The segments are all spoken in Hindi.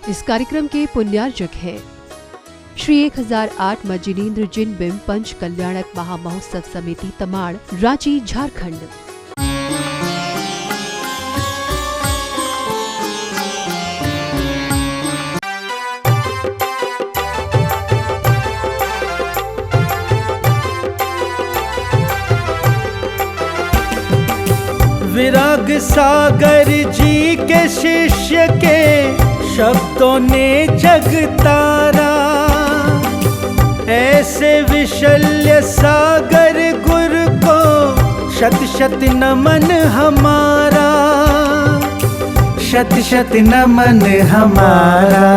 इस कार्यक्रम के पुण्यार्जक हैं श्री 1008 मजिलीन्द्र जिन बिंब पंच कल्याणक महामहोत्सव समिति तमाड़, रांची, झारखंड। विराग सागर जी के शिष्य के शब्दों ने जग तारा, ऐसे विशल्य सागर गुरु को शत शत नमन हमारा, शत शत नमन हमारा।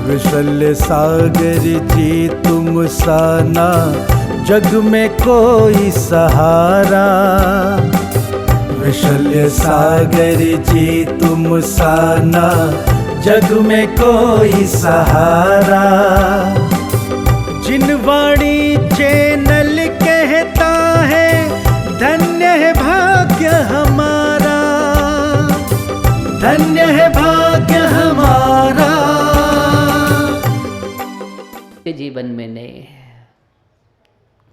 विशल्य सागर जी तुम साना, जग में कोई सहारा। विशल्य सागर जी तुम साना, जग में कोई सहारा। जिन वाणी चैनल कहता है, धन्य है भाग्य हमारा, धन्य है भाग्य हमारा। जीवन में नहीं,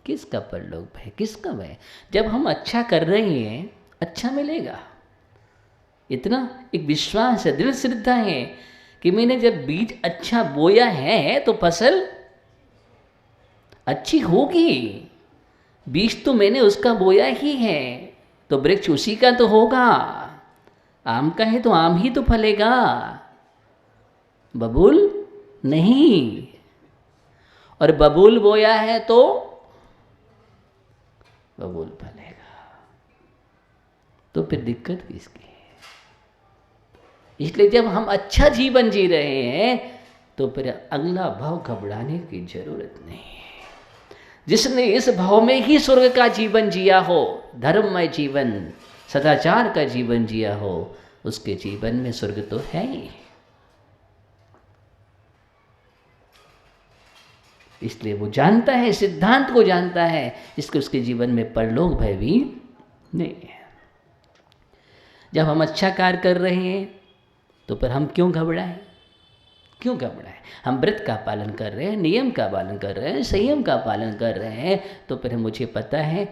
किसका परलोक है, किसका है? जब हम अच्छा कर रहे हैं, अच्छा मिलेगा। इतना एक विश्वास है, दृढ़ श्रद्धा है कि मैंने जब बीज अच्छा बोया है तो फसल अच्छी होगी। बीज तो मैंने उसका बोया ही है, तो वृक्ष उसी का तो होगा। आम का है तो आम ही तो फलेगा, बबूल नहीं। और बबूल बोया है तो बबूल फलेगा, तो फिर दिक्कत किसकी है? इसलिए जब हम अच्छा जीवन जी रहे हैं तो फिर अगला भाव घबराने की जरूरत नहीं है। जिसने इस भाव में ही स्वर्ग का जीवन जिया हो, धर्ममय जीवन, सदाचार का जीवन जिया हो, उसके जीवन में स्वर्ग तो है ही। इसलिए वो जानता है, सिद्धांत को जानता है, इसके उसके जीवन में परलोक भय भी नहीं है। जब हम अच्छा कार्य कर रहे हैं तो फिर हम क्यों घबराएं? क्यों घबराएं? हम व्रत का पालन कर रहे हैं, नियम का पालन कर रहे हैं, संयम का पालन कर रहे हैं, तो फिर मुझे पता है,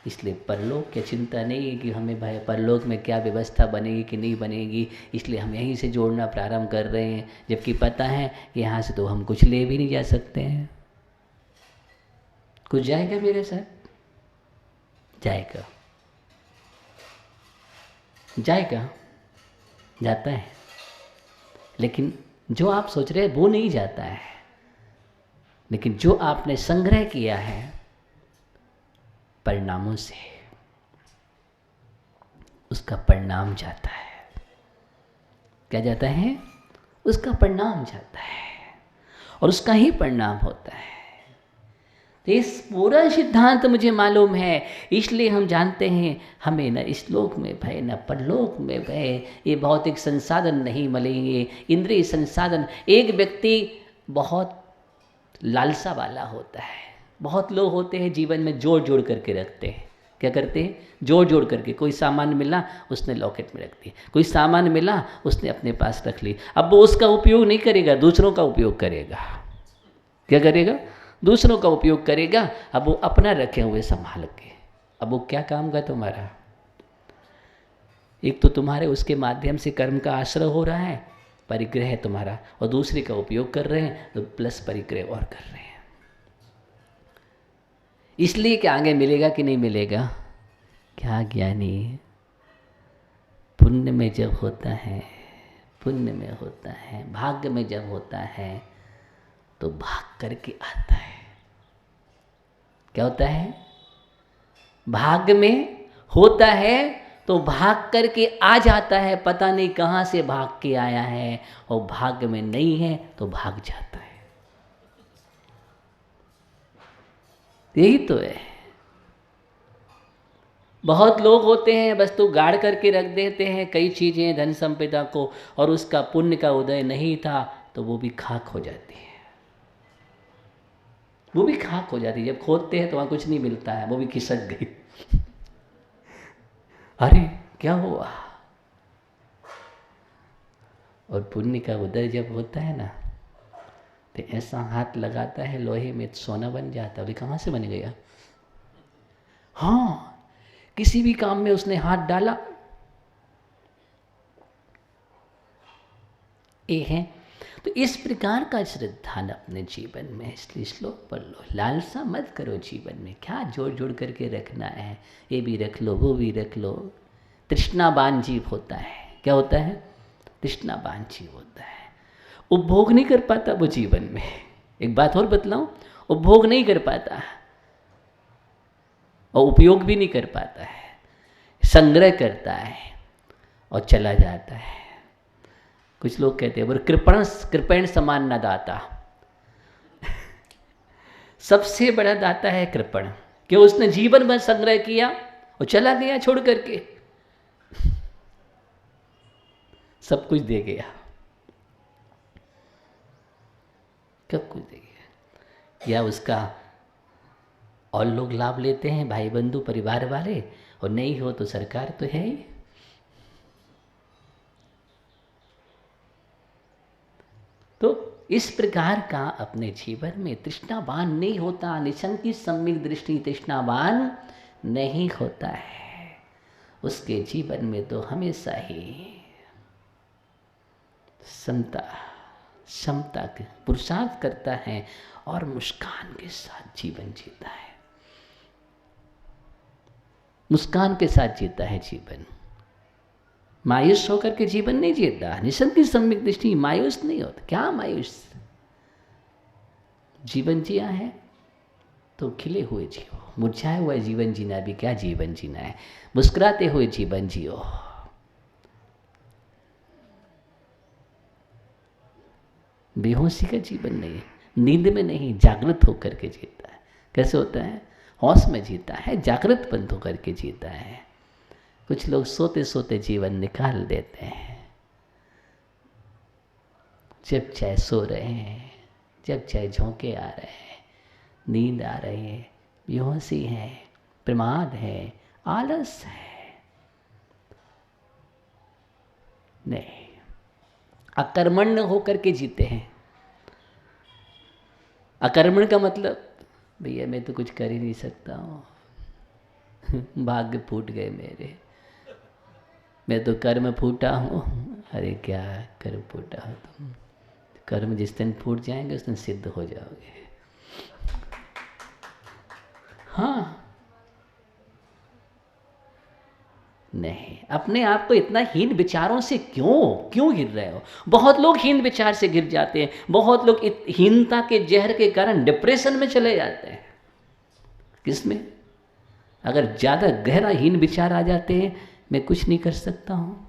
इसलिए परलोक की चिंता नहीं है कि हमें भाई परलोक में क्या व्यवस्था बनेगी कि नहीं बनेगी। इसलिए हम यहीं से जोड़ना प्रारंभ कर रहे हैं, जबकि पता है कि यहाँ से तो हम कुछ ले भी नहीं जा सकते हैं। कुछ जाएगा मेरे साथ? जाएगा, जाएगा, जाता है, लेकिन जो आप सोच रहे हैं वो नहीं जाता है। लेकिन जो आपने संग्रह किया है परिणामों से, उसका परिणाम जाता है। क्या जाता है? उसका परिणाम जाता है, और उसका ही परिणाम होता है। तो इस पूरा सिद्धांत मुझे मालूम है, इसलिए हम जानते हैं हमें न इस लोक में भय न परलोक में भय। ये भौतिक संसाधन नहीं मिलेंगे, इंद्रिय संसाधन। एक व्यक्ति बहुत लालसा वाला होता है, बहुत लोग होते हैं जीवन में जोड़ जोड़ करके रखते हैं। क्या करते हैं? जोड़ जोड़ करके। कोई सामान मिला उसने लॉकेट में रख दिया, कोई सामान मिला उसने अपने पास रख ली। अब वो उसका उपयोग नहीं करेगा, दूसरों का उपयोग करेगा। क्या करेगा? दूसरों का उपयोग करेगा। अब वो अपना रखे हुए संभाल के, अब वो क्या काम का तुम्हारा? एक तो तुम्हारे उसके माध्यम से कर्म का आश्रय हो रहा है, परिग्रह है तुम्हारा, और दूसरे का उपयोग कर रहे हैं तो प्लस परिग्रह और कर रहे हैं। इसलिए कि आगे मिलेगा कि नहीं मिलेगा? क्या ज्ञानी पुण्य में जब होता है, पुण्य में होता है, भाग्य में जब होता है तो भाग करके आता है। क्या होता है? भाग्य में होता है तो भाग करके आ जाता है, पता नहीं कहाँ से भाग के आया है। और भाग्य में नहीं है तो भाग जाता है। यही तो है। बहुत लोग होते हैं वस्तु गाड़ करके रख देते हैं, कई चीज़ें, धन संपदा को, और उसका पुण्य का उदय नहीं था तो वो भी खाक हो जाती है। वो भी खाक हो जाती है। जब खोदते हैं तो वहाँ कुछ नहीं मिलता है, वो भी खिसक गई। अरे क्या हुआ? और पुण्य का उदय जब होता है ना, तो ऐसा हाथ लगाता है लोहे में, सोना बन जाता है। अभी कहाँ से बन गया? हाँ, किसी भी काम में उसने हाथ डाला, ये है। तो इस प्रकार का श्रद्धान अपने जीवन में, इसलिए श्लोक पढ़ लो, लालसा मत करो जीवन में। क्या जोड़ जोड़ करके रखना है, ये भी रख लो, वो भी रख लो। तृष्णावान जीव होता है। क्या होता है? तृष्णावान जीव होता है। उपभोग नहीं कर पाता वो जीवन में। एक बात और बतलाऊं, उपभोग नहीं कर पाता और उपयोग भी नहीं कर पाता है। संग्रह करता है और चला जाता है। कुछ लोग कहते हैं, बोले कृपण समान न दाता। सबसे बड़ा दाता है कृपण, कि उसने जीवन भर संग्रह किया और चला गया छोड़ करके, सब कुछ दे गया, सब कुछ दे गया। या उसका और लोग लाभ लेते हैं, भाई बंधु परिवार वाले, और नहीं हो तो सरकार तो है ही। तो इस प्रकार का अपने जीवन में तृष्णावान नहीं होता, निशंकी सम्यक दृष्टि तृष्णावान नहीं होता है, उसके जीवन में तो हमेशा ही समता के पुरुषार्थ करता है और मुस्कान के साथ जीवन जीता है। मुस्कान के साथ जीता है जीवन। मायूस होकर के जीवन नहीं जीता। निशंकी सम्यक दृष्टि मायूस नहीं होता। क्या मायूस? जीवन जिया है तो खिले हुए जियो। मुरझाए हुए जीवन जीना भी क्या जीवन जीना है? मुस्कुराते हुए जीवन जियो। बेहोशी का जीवन नहीं, नींद में नहीं, जागृत होकर के जीता है। कैसे होता है? होश में जीता है, जागृत बंद होकर के जीता है। कुछ लोग सोते सोते जीवन निकाल देते हैं। जब चाहे सो रहे हैं, जब चाहे झोंके आ रहे हैं, नींद आ रही है, बेहोशी है, प्रमाद है, आलस है। नहीं, अकर्मण्य होकर के जीते हैं। अकर्मण्य का मतलब, भैया मैं तो कुछ कर ही नहीं सकता हूँ, भाग्य फूट गए मेरे, मैं तो कर्म फूटा हूँ। अरे क्या कर्म फूटा हो तुम? कर्म जिस दिन फूट जाएंगे उस दिन सिद्ध हो जाओगे। हाँ, नहीं, अपने आप को इतना हीन विचारों से क्यों गिर रहे हो? बहुत लोग हीन विचार से गिर जाते हैं। बहुत लोग हीनता के जहर के कारण डिप्रेशन में चले जाते हैं। किसमें? अगर ज़्यादा गहरा हीन विचार आ जाते हैं, मैं कुछ नहीं कर सकता हूँ,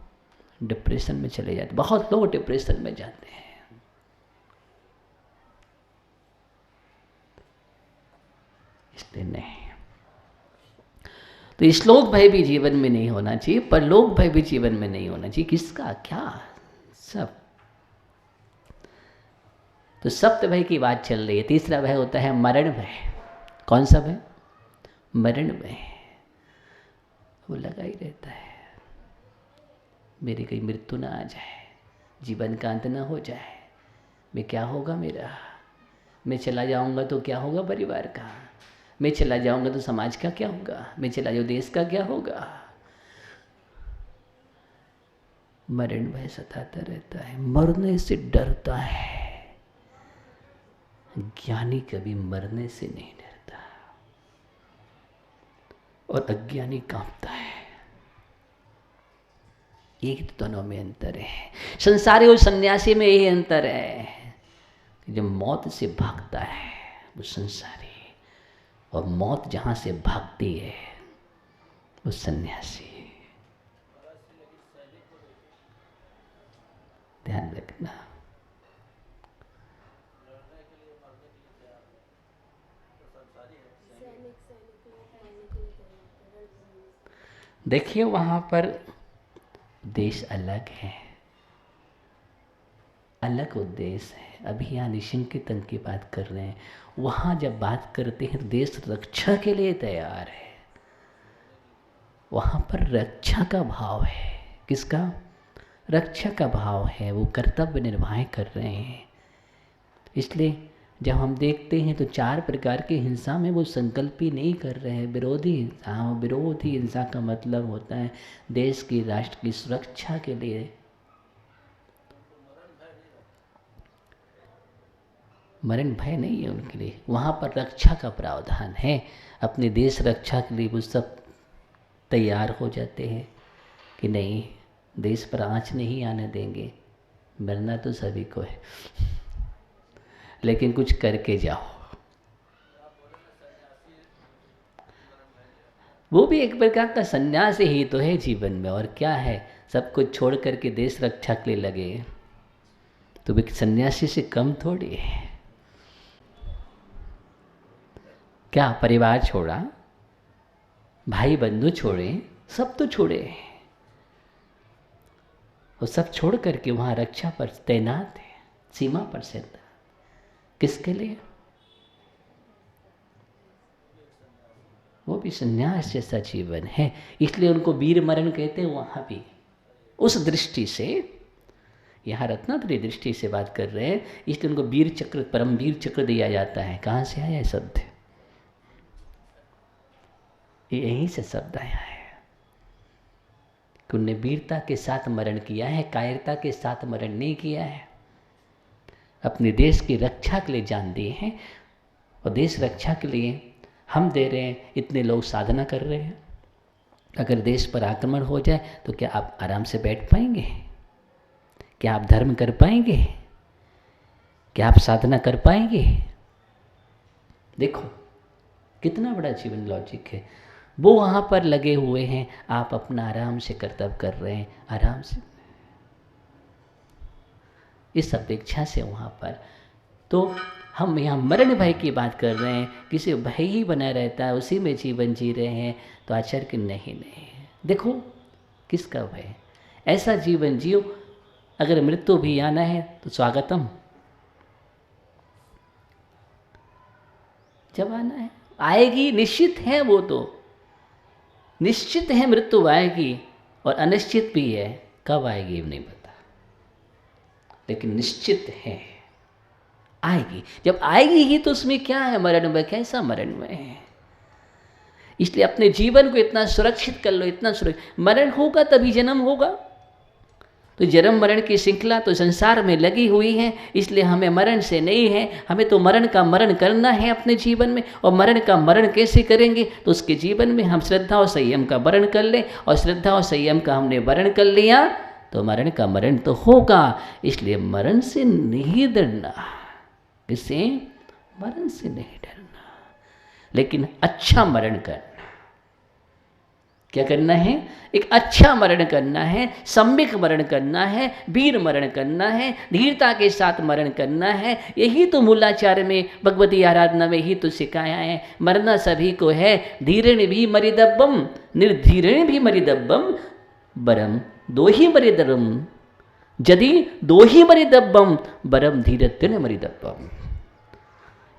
डिप्रेशन में चले जाते। बहुत लोग डिप्रेशन में जाते हैं। इसलिए नहीं, तो श्लोक भय भी जीवन में नहीं होना चाहिए, परलोक भय भी जीवन में नहीं होना चाहिए। किसका क्या? सब। तो सप्त भय की बात चल रही है। तीसरा भय होता है मरण भय। कौन सा भय? मरण भय। वो लगा ही रहता है, मेरी कहीं मृत्यु ना आ जाए, जीवन का अंत ना हो जाए, मैं क्या होगा मेरा, मैं चला जाऊंगा तो क्या होगा परिवार का, मैं चला जाऊंगा तो समाज का क्या होगा, मैं चला जाऊँ देश का क्या होगा। मरण भय सताता रहता है, मरने से डरता है। ज्ञानी कभी मरने से नहीं डरता और अज्ञानी कांपता है। एक तो दोनों में अंतर है। संसारी और सन्यासी में यही अंतर है कि जो मौत से भागता है वो संसारी, और मौत जहाँ से भागती है वो सन्यासी। ध्यान रखना। देखिए वहाँ पर उद्देश्य अलग है, अलग उद्देश्य है। अभी यहाँ निशंकितन की बात कर रहे हैं, वहाँ जब बात करते हैं देश रक्षा के लिए तैयार है। वहाँ पर रक्षा का भाव है। किसका? रक्षा का भाव है, वो कर्तव्य निर्वाह कर रहे हैं। इसलिए जब हम देखते हैं तो 4 प्रकार की हिंसा में वो संकल्प ही नहीं कर रहे हैं, विरोधी हिंसा। विरोधी हिंसा का मतलब होता है देश की, राष्ट्र की सुरक्षा के लिए मरण भय नहीं है उनके लिए, वहाँ पर रक्षा का प्रावधान है। अपने देश रक्षा के लिए वो सब तैयार हो जाते हैं कि नहीं, देश पर आँच नहीं आने देंगे, मरना तो सभी को है लेकिन कुछ करके जाओ। वो भी एक प्रकार का संन्यास ही तो है जीवन में, और क्या है, सब कुछ छोड़ करके देश रक्षा के लिए लगे तो भी सन्यासी से कम थोड़ी है। क्या परिवार छोड़ा, भाई बंधु छोड़े, सब तो छोड़े, वो सब छोड़ करके वहाँ रक्षा पर तैनात है, सीमा पर से। किसके लिए? वो भी संन्यास जैसा जीवन है, इसलिए उनको वीर मरण कहते हैं। वहाँ भी उस दृष्टि से, यहाँ रत्नात्रयी दृष्टि से बात कर रहे हैं, इसलिए उनको वीर चक्र, परम वीर चक्र दिया जाता है। कहाँ से आया है शब्द? यहीं से शब्द आया है कि उन्होंने वीरता के साथ मरण किया है, कायरता के साथ मरण नहीं किया है। अपने देश की रक्षा के लिए जान दिए हैं, और देश रक्षा के लिए हम दे रहे हैं, इतने लोग साधना कर रहे हैं। अगर देश पर आक्रमण हो जाए तो क्या आप आराम से बैठ पाएंगे? क्या आप धर्म कर पाएंगे? क्या आप साधना कर पाएंगे? देखो कितना बड़ा जीवन लॉजिक है। वो वहाँ पर लगे हुए हैं, आप अपना आराम से कर्तव्य कर रहे हैं, आराम से, इस अपेक्षा से वहाँ पर। तो हम यहाँ मरण भय की बात कर रहे हैं, किसी भय ही बना रहता है, उसी में जीवन जी रहे हैं, तो आचार्य कि नहीं, देखो किसका भय? ऐसा जीवन जियो, अगर मृत्यु भी आना है तो स्वागतम, जब आना है आएगी, निश्चित है, वो तो निश्चित है मृत्यु आएगी, और अनिश्चित भी है, कब आएगी नहीं पता, लेकिन निश्चित है आएगी। जब आएगी ही तो उसमें क्या है मरण में? कैसा मरण में है? इसलिए अपने जीवन को इतना सुरक्षित कर लो, इतना सुरक्षित। मरण होगा तभी जन्म होगा, तो जन्म मरण की श्रृंखला तो संसार में लगी हुई है। इसलिए हमें मरण से नहीं है, हमें तो मरण का मरण करना है अपने जीवन में। और मरण का मरण कैसे करेंगे? तो उसके जीवन में हम श्रद्धा और संयम का वरण कर लें, और श्रद्धा और संयम का हमने वरण कर लिया तो मरण का मरण तो होगा। इसलिए मरण से नहीं डरना। किससे? मरण से नहीं डरना, लेकिन अच्छा मरण करना। क्या करना है? एक अच्छा मरण करना है, सम्यक मरण करना है, वीर मरण करना है, धीरता के साथ मरण करना है। यही तो मूलाचार्य में, भगवती आराधना में ही तो सिखाया है। मरना सभी को है, धीरेण भी मरिदब्बम, निर्धीरेण भी मरिदब्बम, बरम दो ही मरिदरम, यदि दो ही मरिदब्बम, बरम धीरत्वेन मरिदब्बम।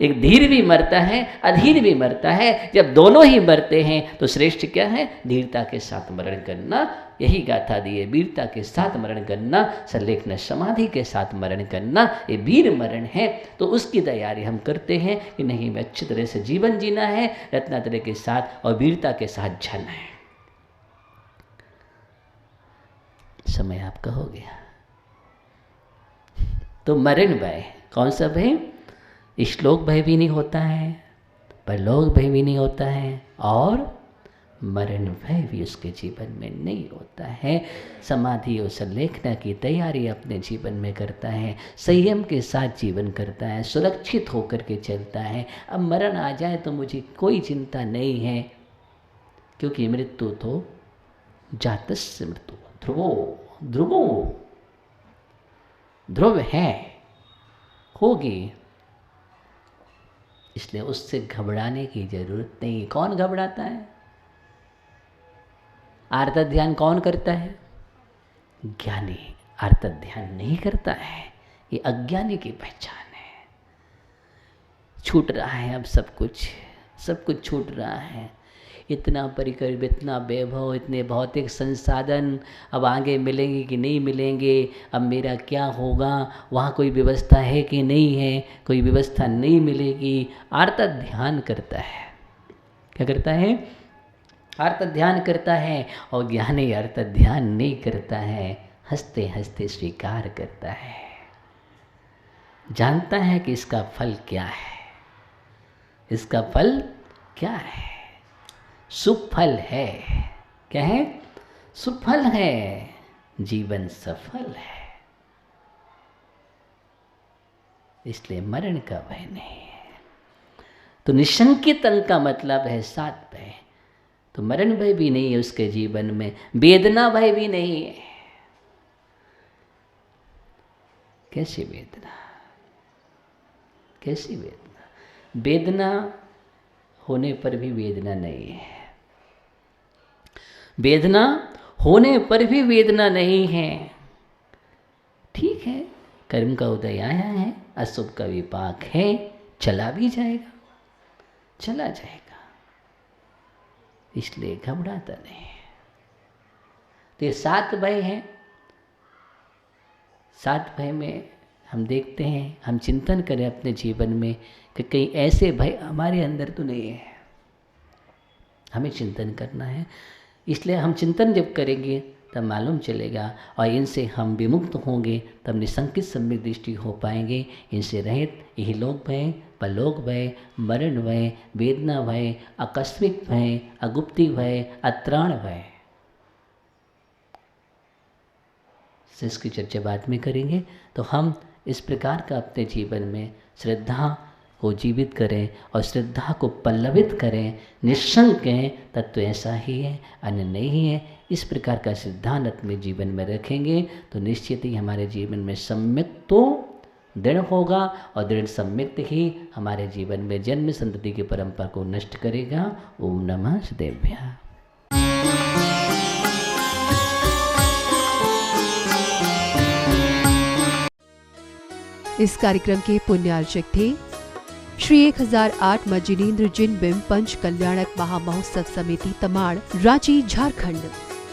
एक धीर भी मरता है, अधीर भी मरता है। जब दोनों ही मरते हैं तो श्रेष्ठ क्या है? धीरता के साथ मरण करना। यही गाथा दी है, वीरता के साथ मरण करना, संलेखन समाधि के साथ मरण करना, ये वीर मरण है। तो उसकी तैयारी हम करते हैं कि नहीं, मैं अच्छी तरह से जीवन जीना है, रत्नात्रय के साथ और वीरता के साथ जाना है। समय आपका हो गया। तो मरण भय, कौन सा भय? श्लोक भय भी नहीं होता है, परलोक भय भी नहीं होता है, और मरण भय भी उसके जीवन में नहीं होता है। समाधि और संलेखना की तैयारी अपने जीवन में करता है, संयम के साथ जीवन करता है, सुरक्षित होकर के चलता है। अब मरण आ जाए तो मुझे कोई चिंता नहीं है, क्योंकि मृत्यु तो जातस्य मृत्यु ध्रुवो, ध्रुवो ध्रुव है, होगी। इसलिए उससे घबराने की जरूरत नहीं। कौन घबराता है? आर्त ध्यान कौन करता है? ज्ञानी। आर्त ध्यान नहीं करता है, ये अज्ञानी की पहचान है। छूट रहा है अब सब कुछ छूट रहा है। इतना परिकर, इतना वैभव, इतने भौतिक संसाधन अब आगे मिलेंगे कि नहीं मिलेंगे, अब मेरा क्या होगा, वहाँ कोई व्यवस्था है कि नहीं है, कोई व्यवस्था नहीं मिलेगी। आर्त ध्यान करता है। क्या करता है? अर्थ ध्यान करता है। और ज्ञानी अर्थ ध्यान नहीं करता है, हंसते हंसते स्वीकार करता है, जानता है कि इसका फल क्या है, इसका फल क्या है, सुफल है। क्या है? सुफल है, जीवन सफल है। इसलिए मरण का भय नहीं है। तो निशंकित अंक का मतलब है 7 भय। तो मरण भय भी नहीं है उसके जीवन में, वेदना भय भी नहीं है। कैसी वेदना? कैसी वेदना? वेदना होने पर भी वेदना नहीं है। वेदना होने पर भी वेदना नहीं है। ठीक है, कर्म का उदय आया है, अशुभ का विपाक है, चला भी जाएगा, चला जाएगा, इसलिए घबराता नहीं है। तो ये 7 भय हैं। 7 भय में हम देखते हैं, हम चिंतन करें अपने जीवन में कि कहीं ऐसे भय हमारे अंदर तो नहीं है। हमें चिंतन करना है। इसलिए हम चिंतन जब करेंगे तब मालूम चलेगा, और इनसे हम विमुक्त होंगे, तब निसंकित सम्यक दृष्टि हो पाएंगे। इनसे रहित यही लोक भय, परलोक भय, मरण भय, वेदना भय, आकस्मिक भय, अगुप्ति भय, अत्राण भय से इसकी चर्चा बाद में करेंगे। तो हम इस प्रकार का अपने जीवन में श्रद्धा को जीवित करें और श्रद्धा को पल्लवित करें। निशंक है, तत्व ऐसा ही है, अन्य नहीं है। इस प्रकार का सिद्धांत अपने जीवन में रखेंगे तो निश्चित ही हमारे जीवन में सम्यक तो दृढ़ होगा, और दृढ़ सम्यक ही हमारे जीवन में जन्म संतति की परंपरा को नष्ट करेगा। ओम नमः शिवाय। इस कार्यक्रम के पुण्यार्चक थे श्री 1008 जिनेंद्र जिन बिंब पंच कल्याणक महामहोत्सव समिति तमाड़, रांची, झारखंड।